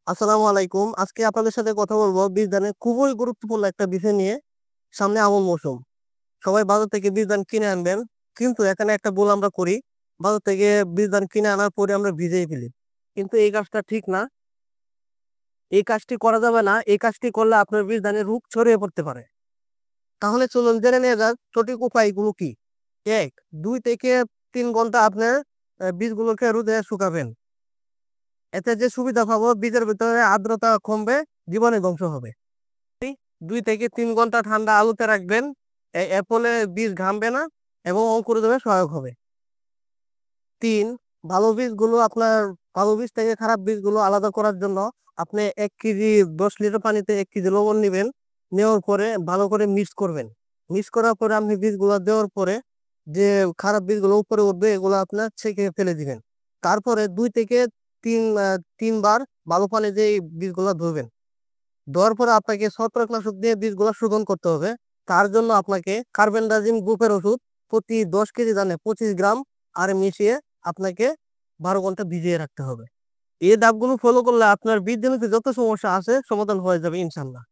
আসসালামু আলাইকুম। আজকে আপনাদের সাথে কথা বলবো বীজ দানের খুবই গুরুত্বপূর্ণ একটা বিষয় নিয়ে। সামনে আমন মৌসুম। সবাই বাজার থেকে বীজ ধান কিনে আনবেন। কিন্তু এখানে একটা ভুল আমরা করি। বাজার থেকে বীজ ধান কিনে আনার পরে আমরা ভিজিয়ে ফেলি। কিন্তু এই কাজটা ঠিক না। এই কাজটি করা যাবে না। এই কাজটি করলে আপনার বীজ ধানের রোগ ছড়িয়ে পড়তে পারে। তাহলে চলুন জেনে নেওয়া যাক সঠিক উপায়গুলো কি। ১, ২ থেকে ৩ ঘন্টা আপনার বীজগুলোকে রোদে শুকাবেন। এতে যে সুবিধা পাবো বীজের ভিতরে আর্দ্রতা কমবে, জীবাণু ধ্বংস হবে। ২ থেকে ৩ ঘন্টা ঠান্ডা আলুতে রাখবেন। এর ফলে বীজ ঘামবে না এবং অঙ্কুরোদমে সহায়ক হবে। ৩, ভালো বীজগুলো আপনার ভালো বীজ থেকে খারাপ বীজগুলো আলাদা করার জন্য আপনি ১ কেজি ১০ লিটার পানিতে ১ কেজি লবণ নেবেন। নেওয়ার পরে ভালো করে মিক্স করবেন। মিক্স করার পরে আপনি বীজগুলো দেওয়ার পরে যে খারাপ বীজগুলো উপরে উঠবে এগুলো আপনার ছেঁকে ফেলে দিবেন। তারপরে ২ থেকে ৩ বার ভালো পানি দিয়ে এই বীজগুলো ধুবেন। দেওয়ার পরে আপনাকে ছত্রাকনাশক দিয়ে বীজগুলো শোধন করতে হবে। তার জন্য আপনাকে কার্বেন্ডাজিম গ্রুপের ওষুধ প্রতি ১০ কেজি ধানে ২৫ গ্রাম আর মিশিয়ে আপনাকে ১২ ঘন্টা ভিজিয়ে রাখতে হবে। এই ধাপগুলো ফলো করলে আপনার বীজ জমিতে যত সমস্যা আছে সমাধান হয়ে যাবে ইনশাল্লাহ।